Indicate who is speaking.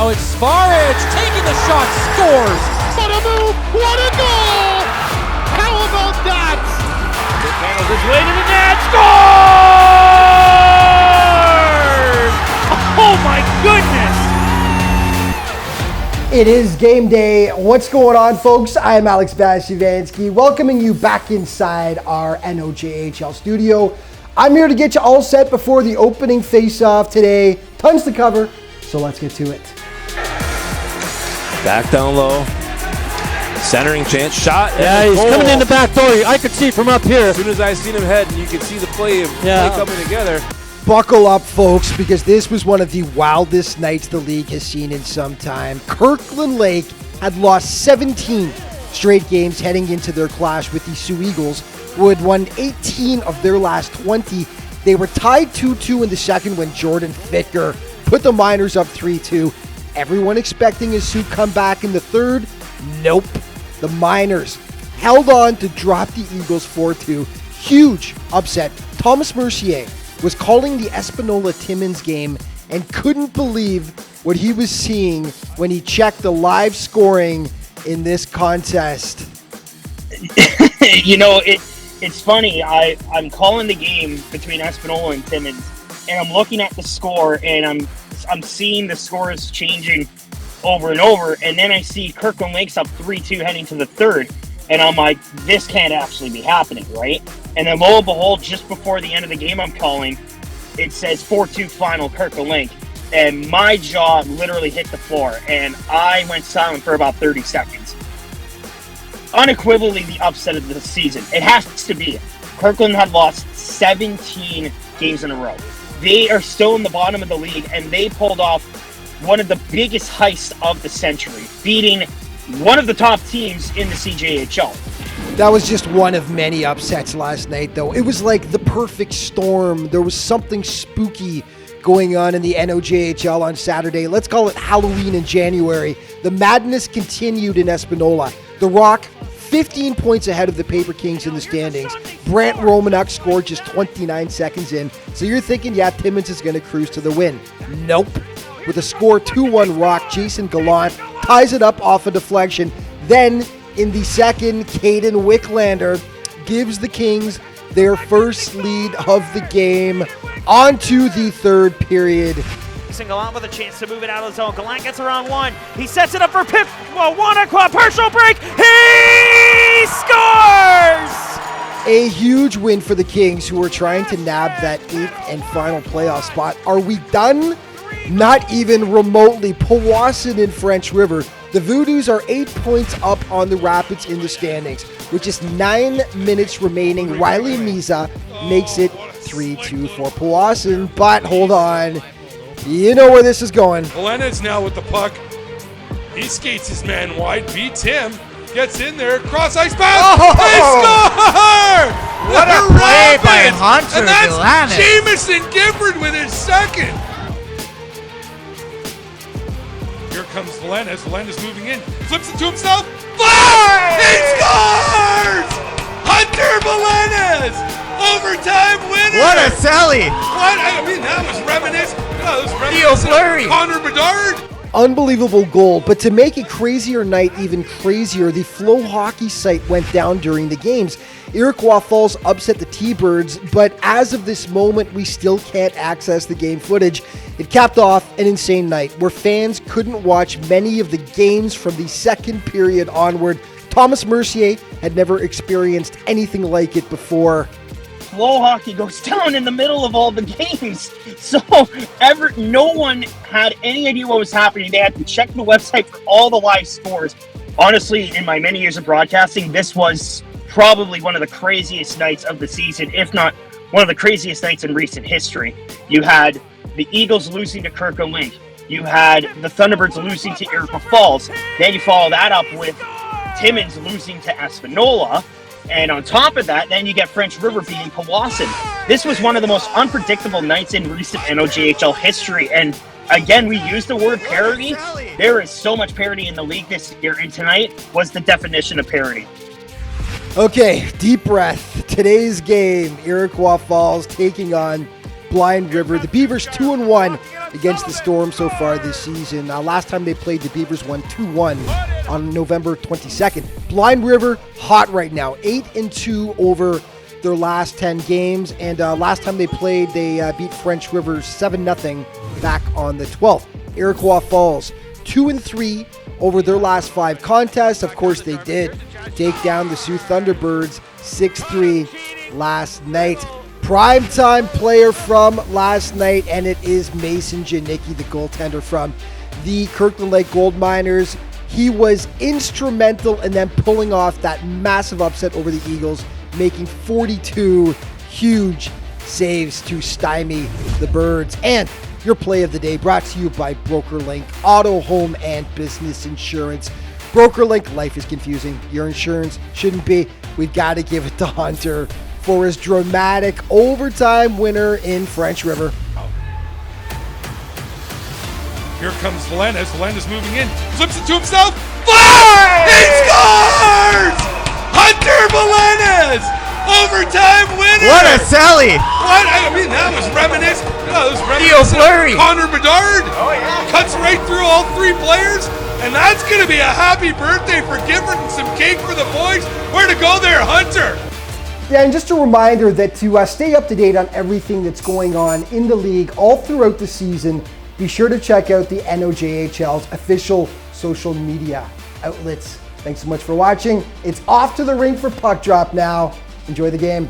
Speaker 1: Now it's Sparage taking the shot, scores!
Speaker 2: What a move! What a goal! How about that?
Speaker 3: It handles his way to the net, scores! Oh my goodness!
Speaker 4: It is game day. What's going on, folks? I am Alex Bastyovanszky, welcoming you back inside our NOJHL studio. I'm here to get you all set before the opening face-off today. Tons to cover, so let's get to it.
Speaker 5: Back down low. Centering chance. Shot.
Speaker 6: Yeah, he's coming in the back door. I could see from up here.
Speaker 5: As soon as I seen him head, and you could see the play coming together.
Speaker 4: Buckle up, folks, because this was one of the wildest nights the league has seen in some time. Kirkland Lake had lost 17 straight games heading into their clash with the Sioux Eagles, who had won 18 of their last 20. They were tied 2-2 in the second when Jordan Fittger put the Miners up 3-2. Everyone expecting a Sioux comeback in the third. Nope. The Miners held on to drop the Eagles 4-2. Huge upset. Thomas Mercier was calling the Espanola-Timmins game and couldn't believe what he was seeing when he checked the live scoring in this contest.
Speaker 7: You know, it's funny. I'm calling the game between Espanola and Timmins, and I'm looking at the score, and I'm seeing the scores changing over and over, and then I see Kirkland Lake's up 3-2 heading to the third, and I'm like, this can't actually be happening, right? And then lo and behold, just before the end of the game I'm calling, it says 4-2 final Kirkland Lake, and my jaw literally hit the floor, and I went silent for about 30 seconds. Unequivocally the upset of the season. It has to be. Kirkland had lost 17 games in a row. They are still in the bottom of the league, and they pulled off one of the biggest heists of the century, beating one of the top teams in the CJHL.
Speaker 4: That was just one of many upsets last night, though. It was like the perfect storm. There was something spooky going on in the NOJHL on Saturday. Let's call it Halloween in January. The madness continued in Espanola. The Rock, 15 points ahead of the Paper Kings in the standings. Brant Romanuk scored just 29 seconds in. So you're thinking, yeah, Timmins is going to cruise to the win. Nope. With a score 2-1 Rock, Jason Gallant ties it up off a deflection. Then, in the second, Caden Wicklander gives the Kings their first lead of the game. On to the third period.
Speaker 3: Gallant with a chance to move it out of the zone. Gallant gets around one. He sets it up for Pip. Wanaqua, partial break. He scores!
Speaker 4: A huge win for the Kings, who are trying to nab that 8th and final playoff spot. Are we done? Not even remotely. Powassan in French River. The Voodoos are 8 points up on the Rapids in the standings. With just 9 minutes remaining, Riley Miza makes it 3-2 for Powassan. But hold on. You know where this is going.
Speaker 8: Leonard's now with the puck. He skates his man wide, beats him, gets in there, cross ice pass. They score!
Speaker 9: What a play by Hunter
Speaker 8: And that's
Speaker 9: Galanis.
Speaker 8: Jamison Gifford with his second. Here comes Valenis. Valenis moving in, flips it to himself. Flash! He scores! Hunter Valenis! Overtime winner!
Speaker 9: What a celly!
Speaker 8: What? I mean, that was reminiscent. That was
Speaker 9: Theo
Speaker 8: reminiscent
Speaker 9: Fleury.
Speaker 8: of Connor Bedard.
Speaker 4: Unbelievable goal, but to make a crazier night even crazier, the Flow Hockey site went down during the games. Iroquois Falls upset the T-Birds, but as of this moment, we still can't access the game footage. It capped off an insane night where fans couldn't watch many of the games from the second period onward. Thomas Mercier had never experienced anything like it before.
Speaker 7: Flow hockey goes down in the middle of all the games. So no one had any idea what was happening. They had to check the website for all the live scores. Honestly, in my many years of broadcasting, this was probably one of the craziest nights of the season, if not one of the craziest nights in recent history. You had the Eagles losing to Kirkland Lake. You had the Thunderbirds losing to Iroquois Falls. Then you follow that up with Timmins losing to Espanola. And on top of that, then you get French River beating Powassan. This was one of the most unpredictable nights in recent NOJHL history. And again, we use the word parody. There is so much parody in the league this year, and tonight was the definition of parody.
Speaker 4: Okay, deep breath. Today's game, Iroquois Falls taking on Blind River. The Beavers 2-1 against the Storm so far this season. Last time they played, the Beavers won 2-1 on November 22nd. Blind River hot right now, 8-2 over their last 10 games, and last time they played, they beat French River 7-0 back on the 12th. Iroquois Falls 2-3 over their last 5 contests. Of course, they did take down the Sioux Thunderbirds 6-3 last night. Primetime player from last night, and it is Mason Janicki, the goaltender from the Kirkland Lake Gold Miners. He was instrumental in them pulling off that massive upset over the Eagles, making 42 huge saves to stymie the Birds. And your play of the day brought to you by BrokerLink Auto, Home, and Business Insurance. BrokerLink, life is confusing. Your insurance shouldn't be. We've got to give it to Hunter for his dramatic overtime winner in French River.
Speaker 8: Here comes Valenis. Valenis moving in. Flips it to himself. Fire! He scores! Hunter Valenis! Overtime winner!
Speaker 9: What a sally!
Speaker 8: What? I mean, that was reminiscent. That was
Speaker 9: Theo
Speaker 8: reminiscent
Speaker 9: Fleury.
Speaker 8: of Connor Bedard. Oh, yeah. Cuts right through all 3 players. And that's going to be a happy birthday for Gifford and some cake for the boys. Where to go there, Hunter?
Speaker 4: Yeah, and just a reminder that to stay up to date on everything that's going on in the league all throughout the season, be sure to check out the NOJHL's official social media outlets. Thanks so much for watching. It's off to the rink for puck drop now. Enjoy the game.